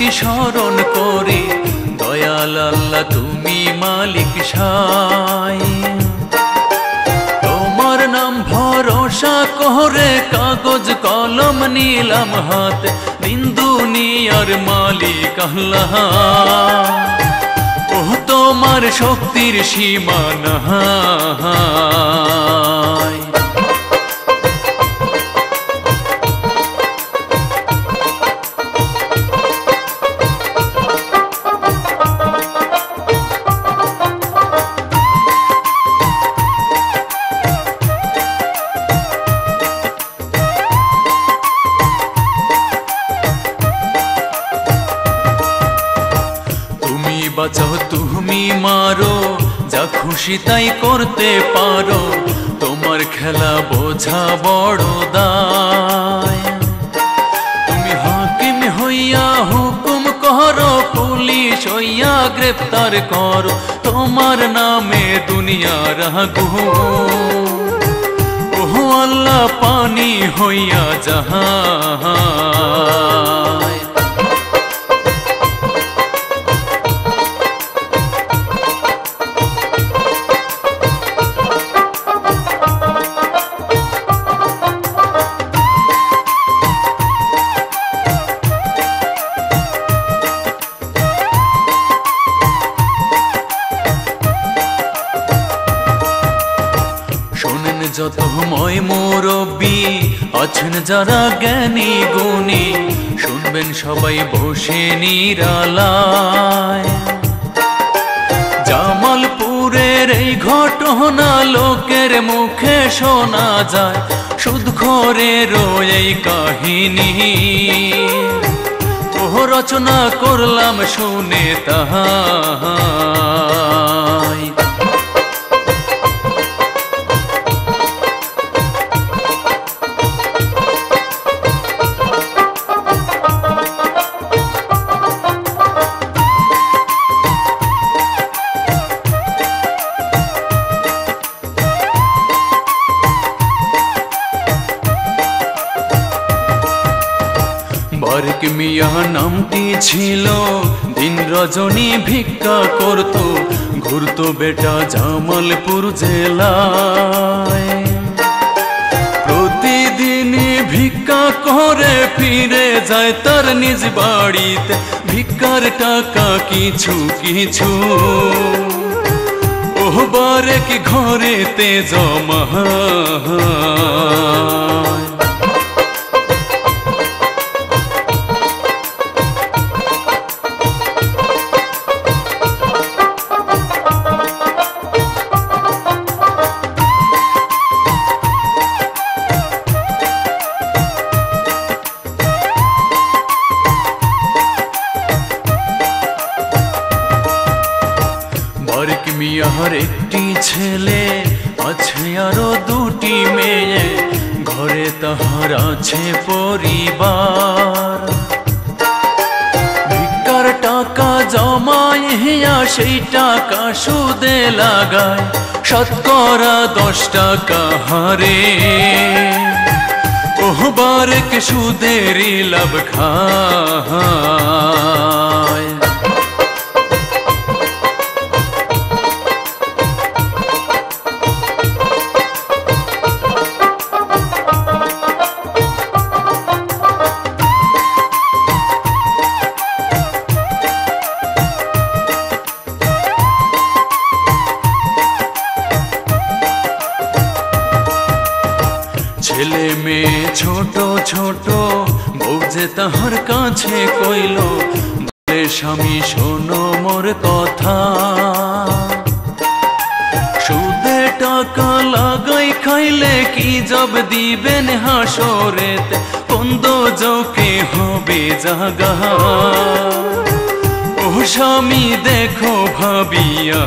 স্মৃতি স্মরণ করি, দয়াল আল্লাহ তুমি মালিক সাই। তোমার নাম ভরসা করে কাগজ কলম নিলাম হাতে, দিন দুনিয়ার মালিক আল্লাহ। ও তোমার শক্তির সীমা নাই। বাঁচাও তুমি মারো, যা খুশি তাই করতে পারো, তোমার খেলা বোঝা বড় দায়। তুমি হাকিম হইয়া হুকুম করো, পুলিশ হইয়া গ্রেফতার করো, তোমার নামে দুনিয়ার আগুন। ওহ আল্লাহ পানি হইয়া যাহায়। যত ময় মুরব্বী আছেন যারা জ্ঞানী গুণী, শুনবেন সবাই বসে নিরালায়। জামালপুরের এই ঘটনা লোকের মুখে শোনা যায়, সুদখোরের এই কাহিনী। ও রচনা করলাম শুনে তাহাই। বারেক মিয়া নামটি ছিল, দিন রজনী ভিক্ষা করত, ঘুরতো বেটা জামালপুর জেলায়। প্রতিদিন ভিক্ষা করে ফিরে যায় তার নিজ বাড়িতে, ভিক্ষার টাকা কিছু কিছু ও বারেক ঘরেতে জমা। বারেক মিয়ার একটি ছেলে আছে, আরো দুটি মেয়ে, ঘরে তাহার আছে পরিবার। ভিক্ষার টাকা জমাইয়া সেই টাকা সুদে লাগায়, শতকরা 10 টাকা হারে। ওহ বারেক সুদেরই লাভ খায়। ছেলে মেয়ে ছোট ছোট, বউ যে তাহার কাছে কইল, বলে স্বামী শোনো মোর কথা। সুদে টাকা লাগাই খাইলে কি জব দিবেন হাসরেতে, কোন দোজকে হবে জাগা। ও স্বামী দেখো ভাবিয়া।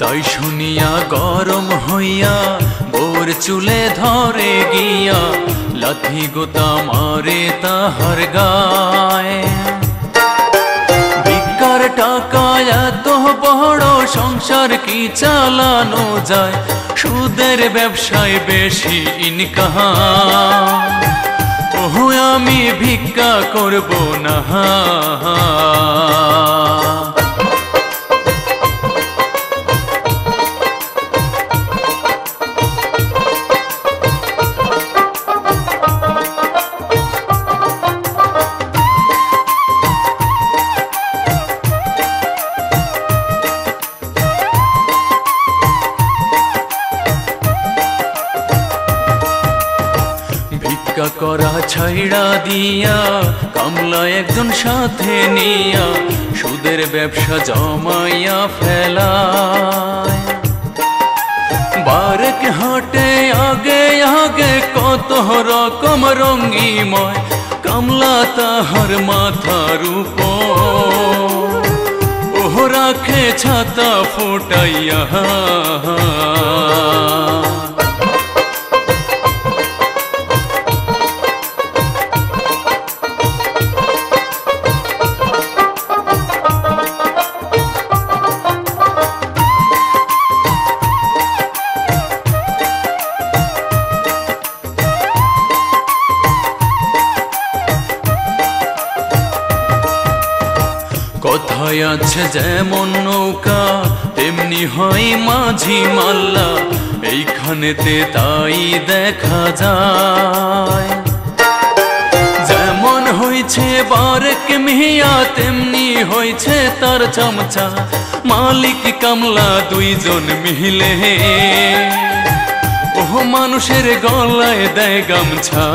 তাই হইয়া বোর চুলে ধরে গিয়া লাথি গোতা মারে তাহার গায়ে। ভিক্ষার টাকায় এত বড় সংসার কি চালানো যায়? সুদের ব্যবসায় বেশি ইনকাম। ওহ আমি ভিক্ষা করব না। ভিক্ষা করা ছাইড়া দিয়া কামলা একজন সাথে নিয়া সুদের ব্যবসা জমাইয়া ফেলায়। বারেক হাটে আগে আগে কত রকম রঙ্গিময় কামলা তাহার মাথার উপর। ওহ রাখে ছাতা ফোটাইয়া। কথায় আছে যেমন নৌকা তেমনি হয় মাঝি মাল্লা, এইখানেতে তাই দেখা যায়। যেমন হয়েছে বারেক মিয়া তেমনি হয়েছে তার চামচা, মালিক কামলা দুইজন মিলে। ওহ মানুষের গলায় দেয় গামছা।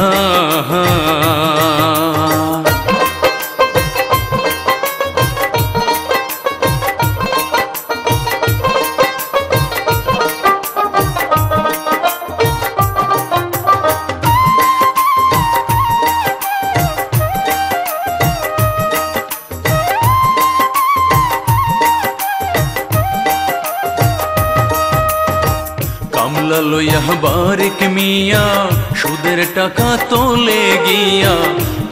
কামলা লইয়া বারেক মিয়া সুদের টাকা তোলে গিয়া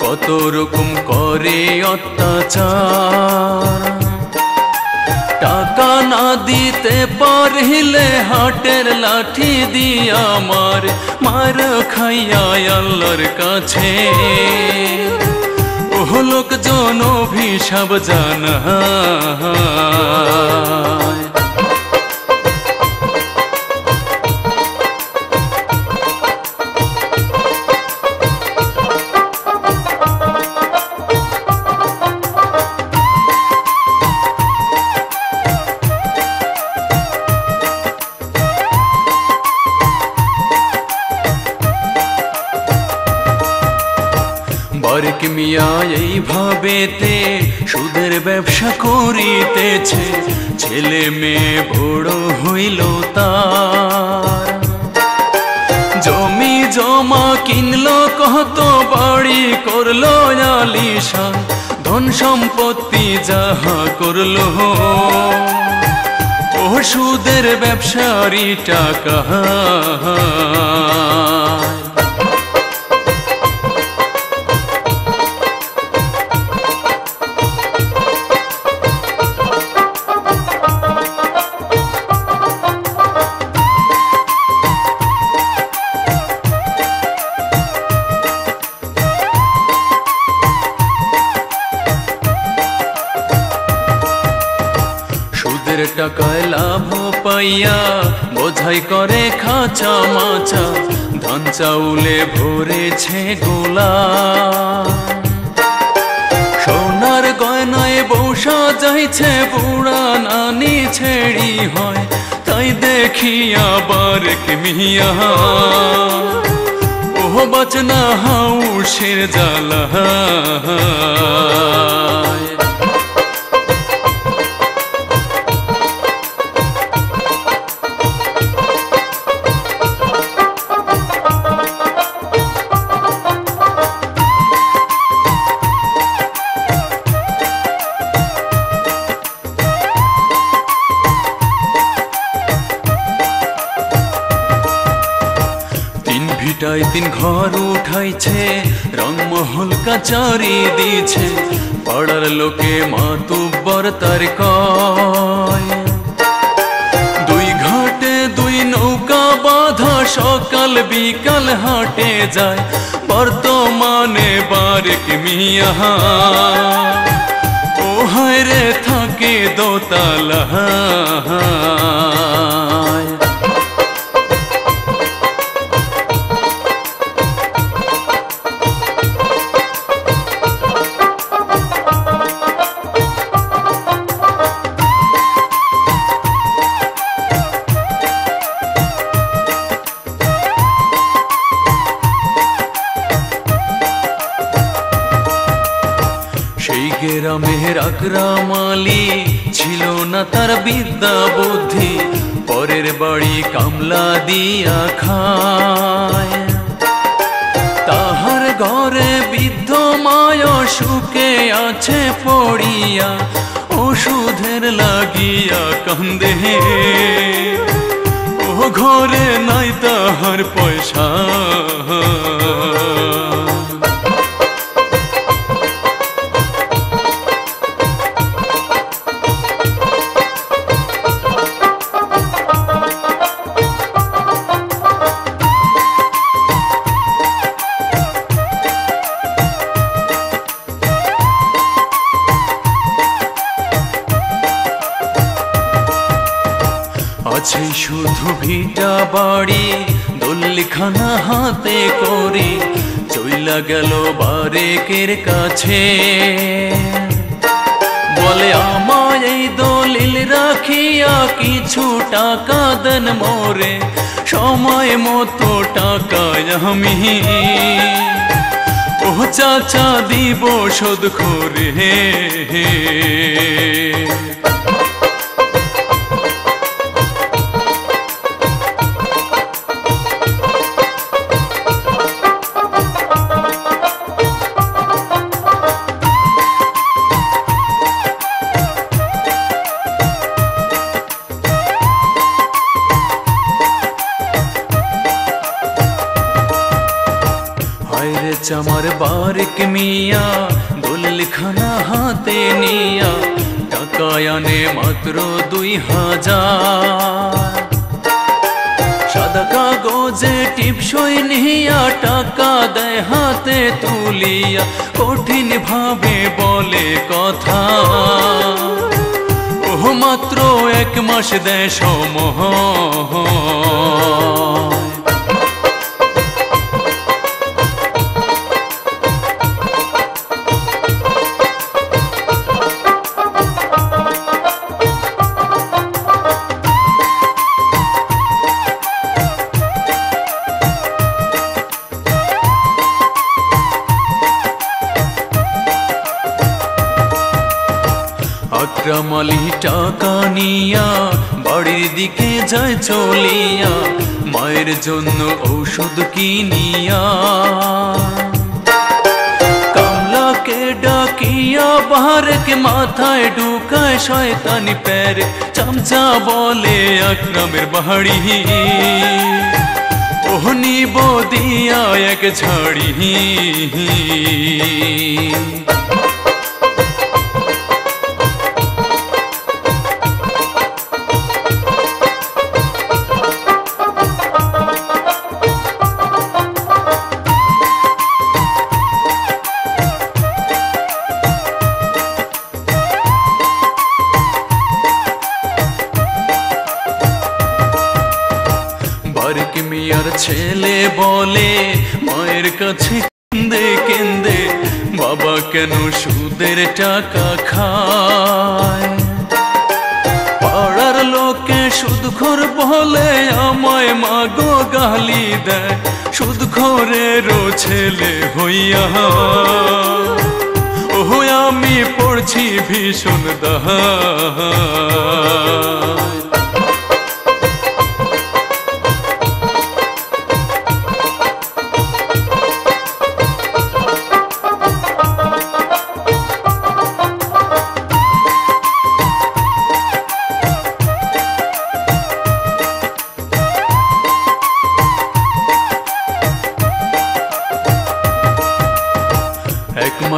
কত রকম করে অত্যাচার। টাকা না দিতে পারিলে হাটের লাঠি দিয়া মার খাইয়া আল্লাহর কাছে। ওহ লোকজন অভিশাপ জানায়। বারেক মিয়া এইভাবেতে সুদের ব্যবসা করিতেছে, ছেলে মেয়ে বড় হইল তার। জমি জমা কিনলো কত, বাড়ি করলো আলিশান, ধন সম্পত্তি যাহা করলো ও সুদের ব্যবসারই টাকা। সুদের টাকায় লাভ পাইয়া বোঝাই করে খাঁচা মাচা, ধান চাউলে ভরেছে গোলা। সোনার গয়নায় বৌসা যাইছে, বুড়া নানি ছেড়ি হয়, তাই দেখিয়া বারেক মিয়া ওহ বাচনা হাউসের জ্বালা। ভিটায় তিন ঘর উঠাইছে, রংমহল কাচারি দিছে, পাড়ার লোকে মাতুব্বর তার কয়। দুই ঘাটে দুই নৌকা বাঁধা, সকাল বিকাল হাটে যায়, বর্তমানে বারেক মিয়া ও হায় রে থাকে দোতলা। সেই গ্রামের আকরাম আলী ছিল না তার বিদ্যা বুদ্ধি, পরের বাড়ি কামলা দিয়া খায়। তাহার ঘরে বৃদ্ধ মায় সুখে আছে পড়িয়া, ওষুধের লাগিয়া কান্দে, ও ঘরে নাই তাহার পয়সা। আছে শুধু ভিটা বাড়ি, দোলখানা হাতে করে, চইলা গেল বারেকের কাছে। বলে আমায় এই দলিল রাখিয়া কিছু টাকা দেন মোরে, সময় মতো টাকায় আমি ও চাচা দিব শোধ করে। চামার বারেক মিয়া দোলখানা হাতে নিয়া, টাকা আনে মাত্র 2000। সাদা কাগজে টিপসই নিয়া টাকা দেয় হাতে তুলিয়া, কঠিন ভাবে বলে কথা, ও মাত্র 1 মাস দেয় সময়। আকরাম আলী টাকা নিয়া বাড়ির দিকে যায় চলিয়া, মায়ের জন্য ঔষধ কিনিয়া। কামলাকে ডাকিয়া বারেক মাথায় ঢুকায় শয়তানি প্যার, চামচা বলে আকরামের বাড়ি ও নিব দিয়া এক ঝাড়ি। বারেক মিয়ার ছেলে বলে মায়ের কাছে কেন্দে কেন্দে, বাবা কেন সুদের টাকা খায়। পাড়ার লোকে সুদখোর বলে আমায় মাগো গালি দেয়, সুদখোরেরও ছেলে হইয়া ও আমি পড়ছি ভীষণ দায়।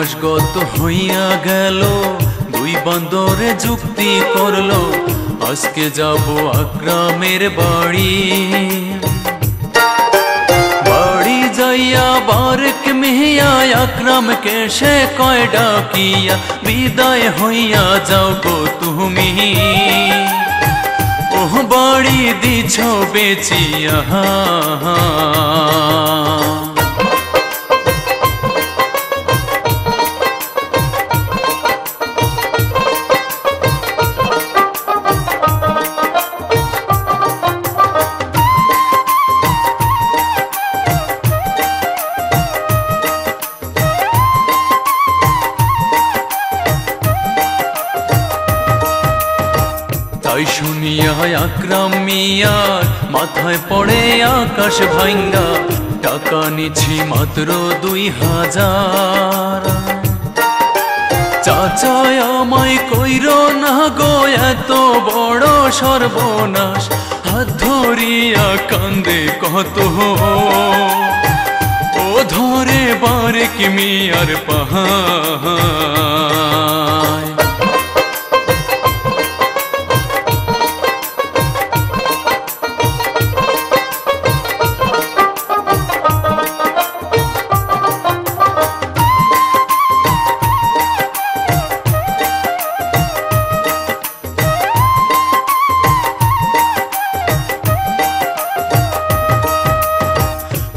মাস গত হইয়া গেল, দুই বান্দরে যুক্তি করলো আজকে যাব আকরামের বাড়ি। বাড়ি যাইয়া বারেক মিয়া আকরামকে সে কয় ডাকিয়া, বিদায় হইয়া যাও গো তুমি, ওহ বাড়ি দিছ বেচিয়া। তাই শুনিয়া আকরাম মিয়ার মাথায় পড়ে আকাশ ভাঙ্গা, টাকা নিছি মাত্র 2000। চাচা আমায় কইর না গো এত বড় সর্বনাশ, হাত ধরিয়া কান্দে কত, ও ধরে বারেক মিয়ার পাহাড়।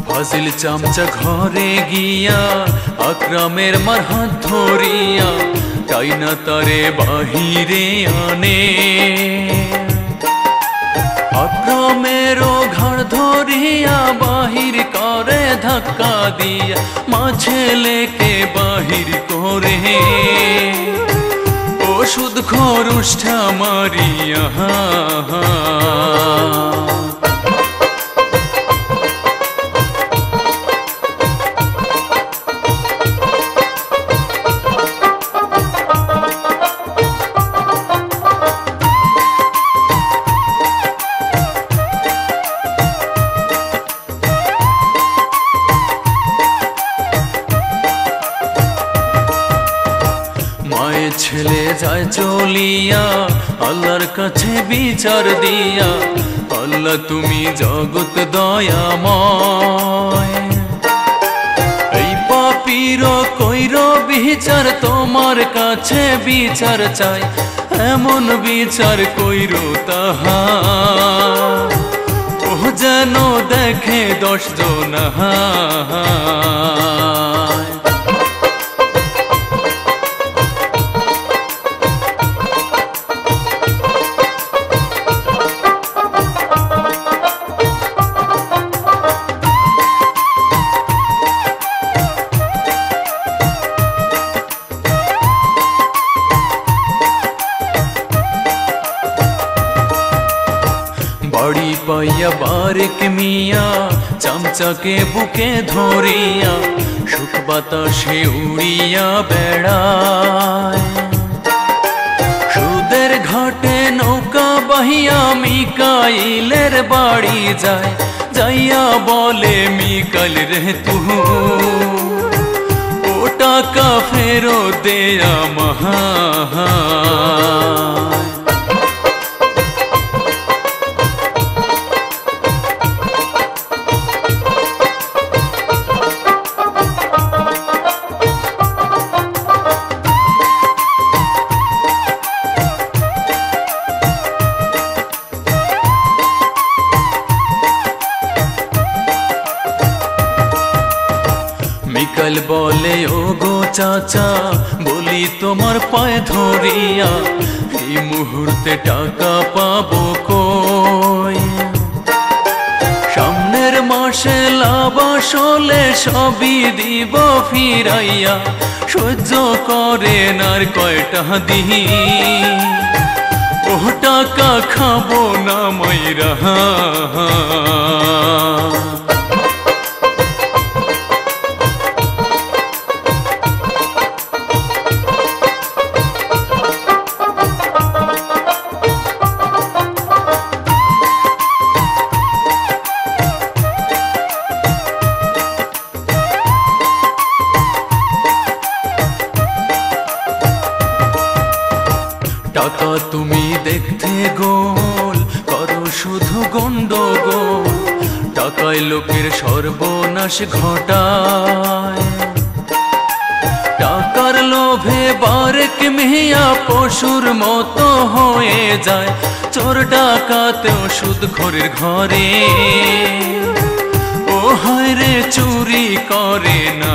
ফাজিল চামচা ঘরে গিয়া আকরামের মার হাত ধরিয়া, টাইনা তারে বাহিরে আনে। আকরামেরও ঘাড় ধরিয়া বাহির করে ধাক্কা দিয়া, মা ছেলেকে বাহির করে ওষুধ খরুষ্ঠা মারিয়া। মায়ের ছেলে যায় চলিয়া, আল্লাহর কাছে বিচার দিয়া, আল্লাহ তুমি জগৎ দয়াময়। এই পাপীর কইর বিচার, তোমার কাছে বিচার চাই, এমন বিচার কইর তাহা, ও যেন দেখে 10 জনা। বাড়ি পাইয়া বারেক মিয়া চামচাকে বুকে ধরিয়া, সুখ বাতাসে উড়িয়া বেড়ায়। সুদের ঘাটে নৌকা বাহিয়া মিকাইলের বাড়ি যায়, যাইয়া বলে মিকাইল রে তুহু, ও টাকা ফেরত দেয়া মহা। মিকাইল বলে ও গো চাচা, বলি তোমার পায়ে ধরিয়া, এই মুহূর্তে টাকা পাবো কই? সামনের মাসে লাভ আসলে সবই দিব ফিরাইয়া, সহ্য করে নার কয়টা দিন, ও টাকা খাবো না মাইরা। যায় লোকের সর্বনাশ ঘটায়। টাকার লোভে বারেক মিয়া পশুর মতো হয়ে যায়, চোর ডাকাতেও সুদখোরের ঘরে। ও হায় রে চুরি করে না,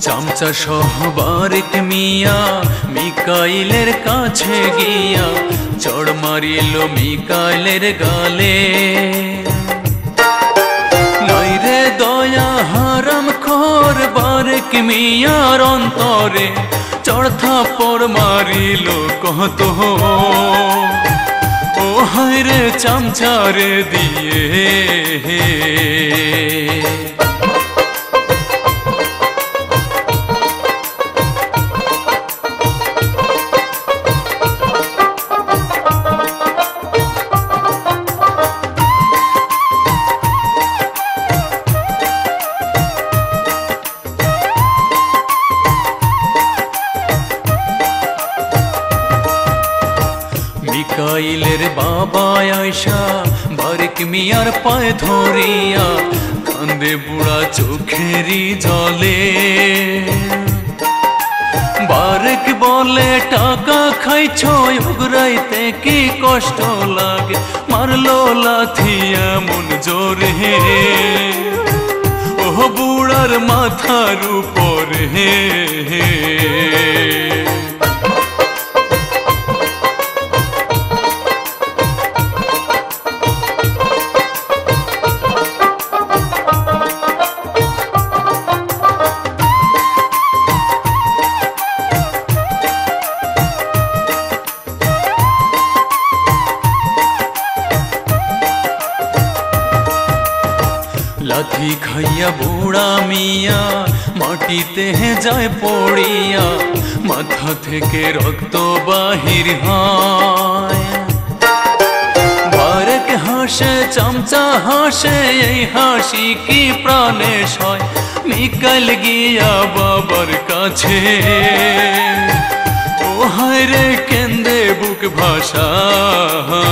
চামচা সহ বারেক মিয়া মিকাইলের কাছে গিয়া চড় মারিল মিকাইলের গালে। নাই রে দয়া হারাম খোর বারেক মিয়ার অন্তরে, চড় থাপ্পড় মারিল কত। ও হায় রে চামচারে দিয়ে। মিকাইলের বাবা আয়সা বারেক মিয়ার পায়ে ধরিয়া কান্দে বুড়া চোখেরই জলে। বারেক বলে টাকা খাইছ উগরাইতে কি কষ্ট লাগে, মারলো লাথি এমন জোরে ও বুড়ার মাথার উপরে। লাথি খাইয়া বুড়া মিয়া মাটিতে যায় পড়িয়া, মাথা থেকে রক্ত বাহির হয়। বারেক হাসে চামচা হাসে, এই হাসি কি প্রাণে সয়। মিকাইল গিয়া বাবার কাছে, ও হায় রে কেন্দে বুক ভাষায়।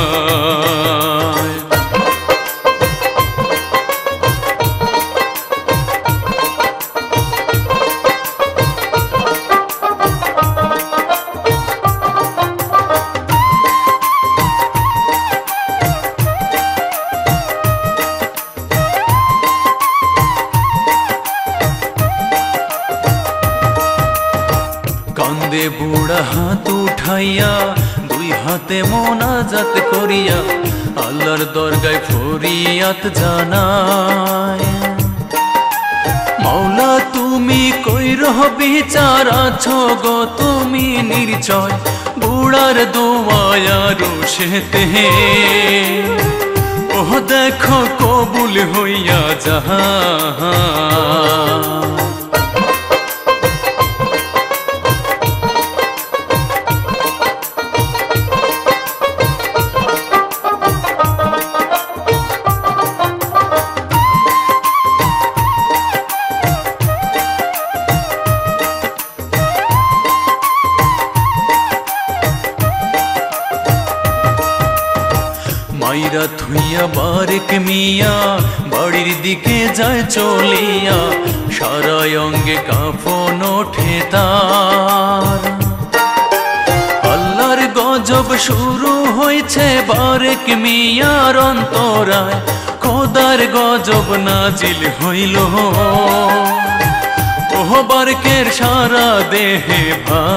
কান্দে বুড়া হাত উঠাইয়া দুই হাতে মোনাজাত করিয়া আল্লাহর দরগায় ফরিয়াত জানায়। মাওলা তুমি কইরহ বিচার আছো গো তুমি নির্জয়, বুড়ার দোয়া রোশেতে ও দেখো কবুল হইয়া যাহা। মাইরা থুইয়া বারেক মিয়া বাড়ির দিকে যায় চলিয়া, সারা অঙ্গে কাফন ওঠে তার। আল্লাহর গজব শুরু হয়েছে বারেক মিয়ার অন্তরায়, খোদার গজব নাজিল হইল ও বারেকের সারা দেহে ভাই।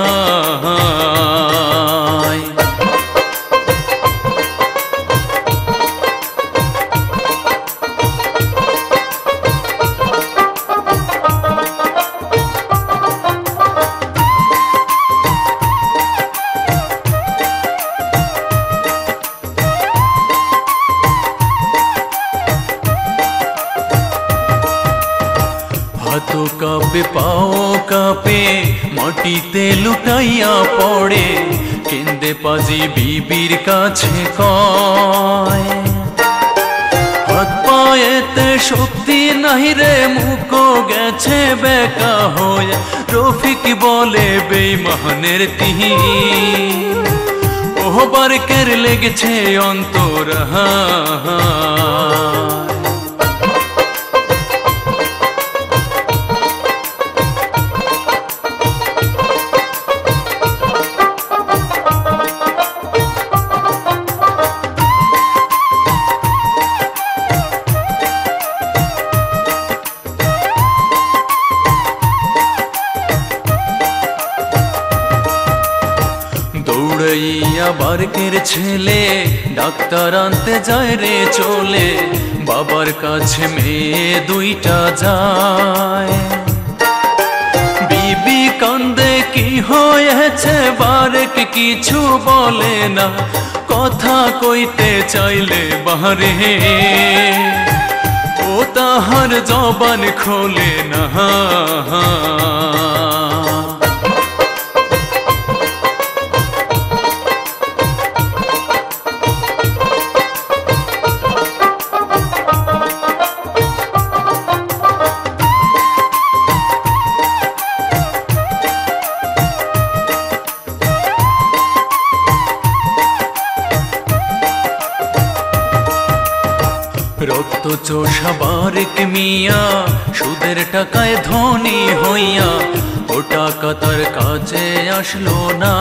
হাতও কাঁপে পাও কাঁপে পেয়ে মাটিতে লুটাইয়া পড়ে, কেন্দে পাজি বিবির কাছে কয়, হাত পায়েতে শক্তি নাই রে, মুখো গেছে বেকা হয়ে। রফিক বলে বেঈমানের তীর, ওহ বারকের লেগেছে অন্তর। দৌড়াইয়া বারকের ছেলে ডাক্তার আনতে যায় রে চলে, বাবার কাছে মেয়ে দুইটা যায়। বিবি কান্দে কি হয়েছে, বারেক কিছু বলে না, কথা কইতে চাইলে বাহারে ও তাহার জবান খোলে না। রক্ত চোষা বারেক মিয়া সুদের টাকায় ধনী হইয়া, ও টাকা তার কাছে আসলো না।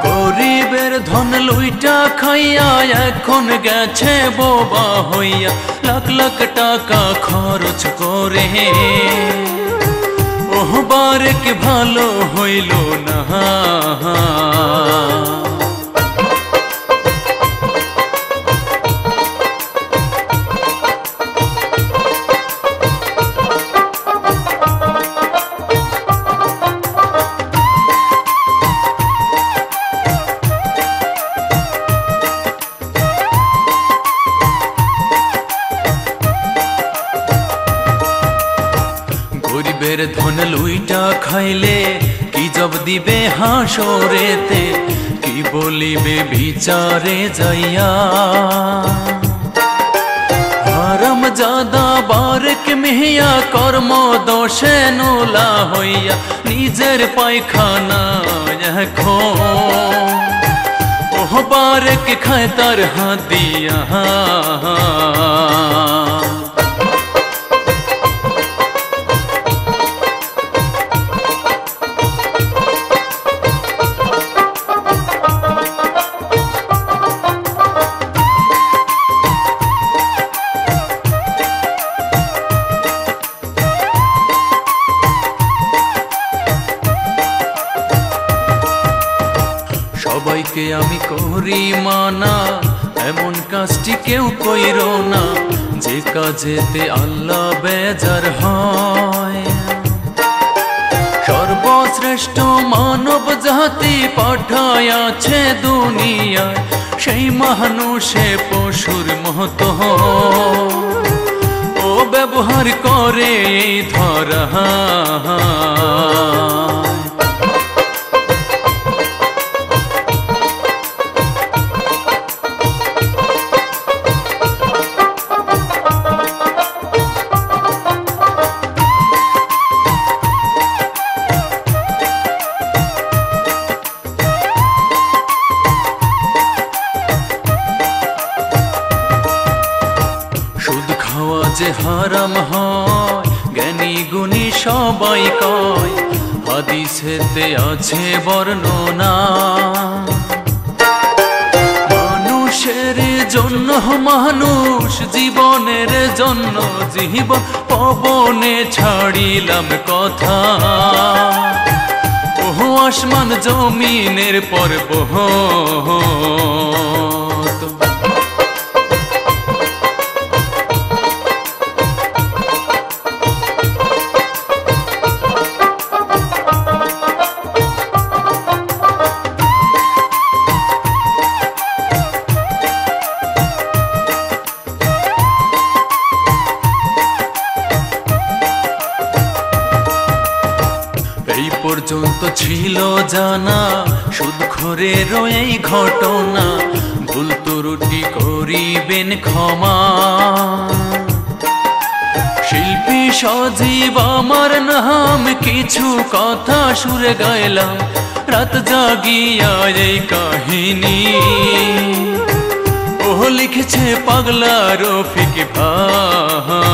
গরিবের ধন লুইটা খাইয়া এখন গেছে বোবা হইয়া, লাখ লাখ টাকা খরচ করে ওহ বারেক ভালো হইল না। গরিবের ধন লুইটা খাইলে কি জব দিবে হাসরেতে, কি বলিবে বিচারে যাইয়া। হারাম জাদা বারেক মিয়া কর্ম দোষে নোলা হইয়া, নিজের পায়খানা এখন ওহ বারেক খায় তার হাত দিয়া। সবাইকে আমি করি মানা, এমন কাজটি কেউ কইরো না, যে কাজেতে আল্লাহ বেজার হয়। সর্বশ্রেষ্ঠ মানব জাতি পাঠায়াছে দুনিয়ায়, সেই মানুষে পশুর মতো ও ব্যবহার করে এই ধরা। সুদ খাওয়া যে হারাম হয়, জ্ঞানী গুণী সবাই কয়, হাদিসেতে আছে বর্ণনা। মানুষের জন্য মানুষ, জীবনের জন্য জীবন, পবনে ছাড়িলাম কথা, ওহ আসমান জমিনের পর্বত। এই পর্যন্ত ছিল জানা সুদখোরের এই ঘটনা, ভুল ত্রুটি করিবেন ক্ষমা। শিল্পী সজীব আমার নাম, কিছু কথা সুরে গাইলাম, রাত জাগিয়া এই কাহিনী। ও লিখেছে পাগলা রফিক ভাই।